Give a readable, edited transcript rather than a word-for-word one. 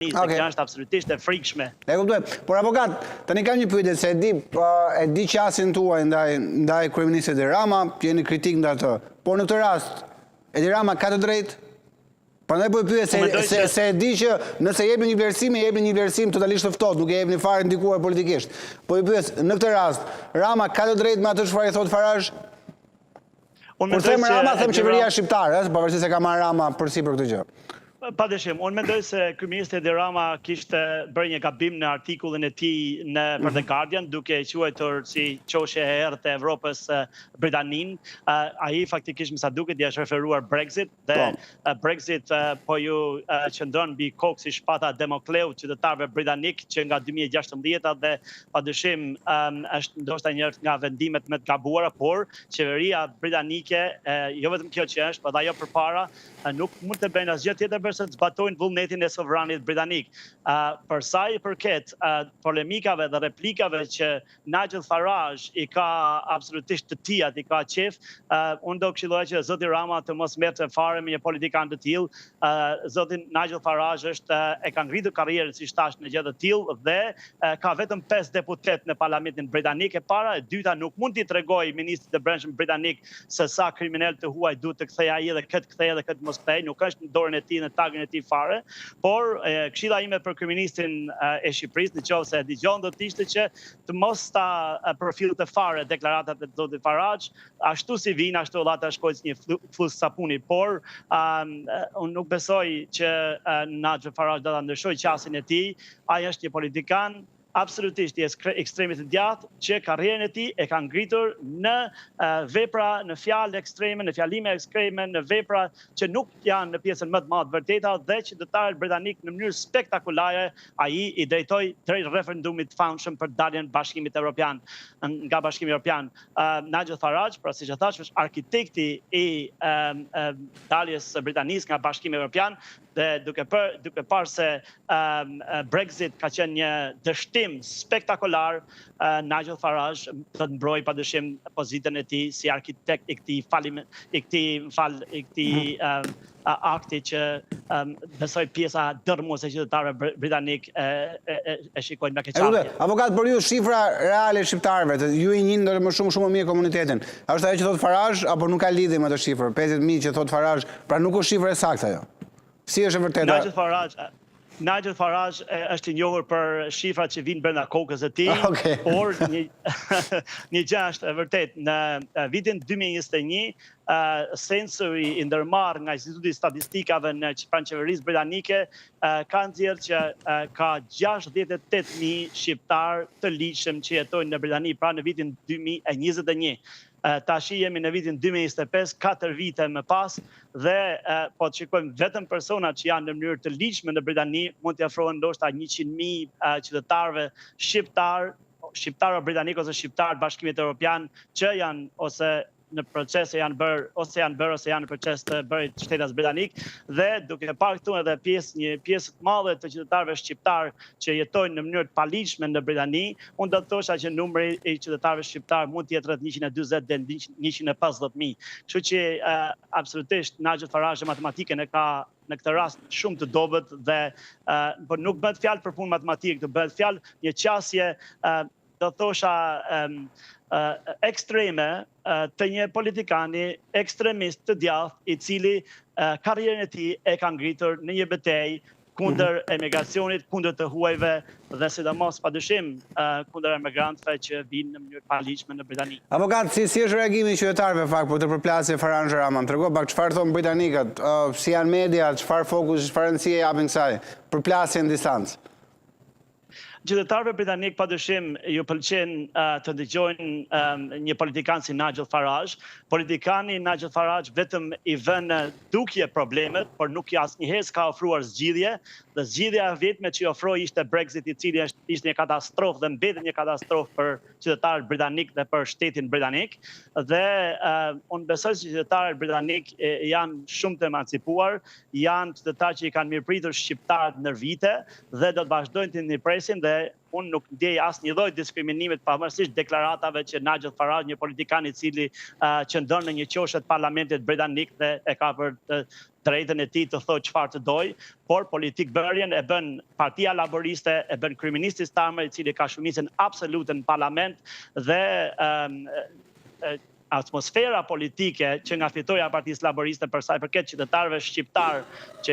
që është absolutisht e frikshme. E kuptoj. Por avokat, tani kam një pyetje se e di qasjen tuaj ndaj kryeministit Edi Rama, jeni kritik ndaj atë. Por në këtë rast, Edi Rama ka të drejtë? Prandaj po e pyet se e di që nëse jepni një vlerësim totalisht të ftohtë, nuk e jepni fare ndikuar politikisht. Po e pyet, në këtë rast, Rama ka të drejtë me atë çfarë i thot Farage? Kur them Rama, them qeveria shqiptare, pavarësisht se ka marrë Rama përsipër këtë gjë. Padyshim, unë mendoj se kryeministri Edi Rama kishte bërë një gabim në artikullin e tij për The Guardian, duke quajtur si qoshje e errët e Evropës Britaninë. Ai faktikisht më sa duket i është referuar Brexit dhe Brexit po ju qëndron mbi kokë si shpata Damokleu qytetarëve britanik që nga 2016 dhe padyshim është ndoshta një nga vendimet më të gabuara, por qeveria britanike, jo vetëm kjo që është, por ajo përpara nuk mund të bëjnë asgjë tjetër se të zbatojnë vullnetin e sovranit britanik. Për sa i përket polemikave dhe replikave që Nigel Farage i ka absolutisht të tijat, i ka qef, unë do këshilloj që zoti Rama të mos merrte fare me një politikan të tillë. Zoti Nigel Farage e ka ngritur karrierën si shtash në gjë të tillë dhe ka vetëm 5 deputet në parlamentin britanik. E para, e dyta, nuk mund t'i tregoj ministrit të brendshëm britanik se sa kriminal të huaj duhet të kthej ai dhe këtë kthej dhe këtë mos kthej, nuk është në dorën e tij, në tagën e tij fare, por këshilla ime për kryeministrin e Shqipërisë, nëse e dëgjon, do të ishte që të mos ta përfillte fare deklaratat e zotit Farage, ashtu si vinë, ashtu llata shkojnë si një fus sapuni, por unë nuk besoj që Nigel Farage do ta ndryshojë qasjen e tij. Ai është një politikan absolutisht i ekstremit të djathtë që karrierën e tij e ka ngritur në vepra, në fjalë ekstreme, në fjalime ekstreme, në vepra që nuk janë në pjesën më të madhe vërteta dhe qytetarët britanik në mënyrë spektakolare ai i drejtoi drejt referendumit të famshëm për daljen nga Bashkimi Evropian. Nigel Farage, pra siç e thash, është arkitekti i daljes së Britanisë nga Bashkimi Evropian dhe duke parë se Brexit ka qenë një dështim spektakolar, Nigel Farage do të mbrojë padyshim pozitën e tij si arkitekt i këtij akti që besoj pjesa dërmuese e qytetarëve britanik e shikojnë me keqardhje. Avokat, për ju shifra reale shqiptarëve, ju i njihni më shumë më mirë komunitetin. A është ajo që thot Farage apo nuk ka lidhje me atë shifër? 50.000 që thot Farage, pra nuk është shifra e saktë ajo. Si është e vërteta? Nigel Farage është i njohur për shifrat që vinë brenda kokës së tij, por një gjë është e vërtetë. Në vitin 2021, sensori i ndërmarrë nga Instituti i Statistikave në Qeverisë Britanike ka nxjerrë që ka 68.000 shqiptar të ligjshëm që jetojnë në Britani, pra në vitin 2021. Tashi jemi në vitin 2025, 4 vite më pas, dhe po të shikojmë vetëm persona që janë në mënyrë të ligjshme në Britani, mund të afrohen ndoshta 100.000 qytetarëve shqiptarë britanik ose shqiptarë Bashkimit Evropian që janë ose në proces janë bërë ose janë në proces të bërë shtetas britanik, dhe duke parë këtu edhe një pjesë të madhe të qytetarëve shqiptar që jetojnë në mënyrë të paligjshme në Britani, unë do të thosha që numri i qytetarëve shqiptar mund të jetë rreth 140 deri 150.000. Kështu që absolutisht Nigel Farage matematikën e ka në këtë rast shumë të dobët dhe por nuk bëhet fjalë për punë matematike, do bëhet fjalë një qasje do thosha ekstreme të një politikani ekstremist të djathtë i cili karrierën e tij e ka ngritur në një betejë kundër emigracionit, kundër të huajve dhe sidomos padyshim kundër emigrantëve që vinë në mënyrë paligjshme në Britani. Avokat, si është reagimi i qytetarëve fakt për të përplasje Farage Rama? Tregoj pak çfarë thonë britanikët, si janë media, çfarë fokus, çfarë rëndësie japin kësaj përplasje në distancë? Qytetarëve britanik padyshim ju pëlqen të dëgjojnë një politikan si Nigel Farage. Politikani Nigel Farage vetëm i vën dukje problemet, por nuk asnjëherë s'ka ofruar zgjidhje, dhe zgjidhja e vetme që i ofroi ishte Brexit, i cili ishte një katastrofë dhe mbetet një katastrofë për qytetarët britanik dhe për shtetin britanik. Dhe unë besoj se qytetarët britanik janë shumë të emancipuar, janë qytetarë që i kanë mirëpritur shqiptarët ndër vite dhe do të vazhdojnë të mirëpresin dhe dhe unë nuk ndjej asnjë lloj diskriminimit pavarësisht deklaratave që Nigel Farage, një politikan i cili qëndron në një qoshe të parlamentit britanik dhe e ka për drejtën e tij të thotë çfarë të doj, por politikbërjen e bën Partia Laboriste, e bën kryeministi Starmer, i cili ka shumicën absolute në parlament dhe atmosfera politike që nga fitoria e Partisë Laboriste për sa i përket qytetarëve shqiptar që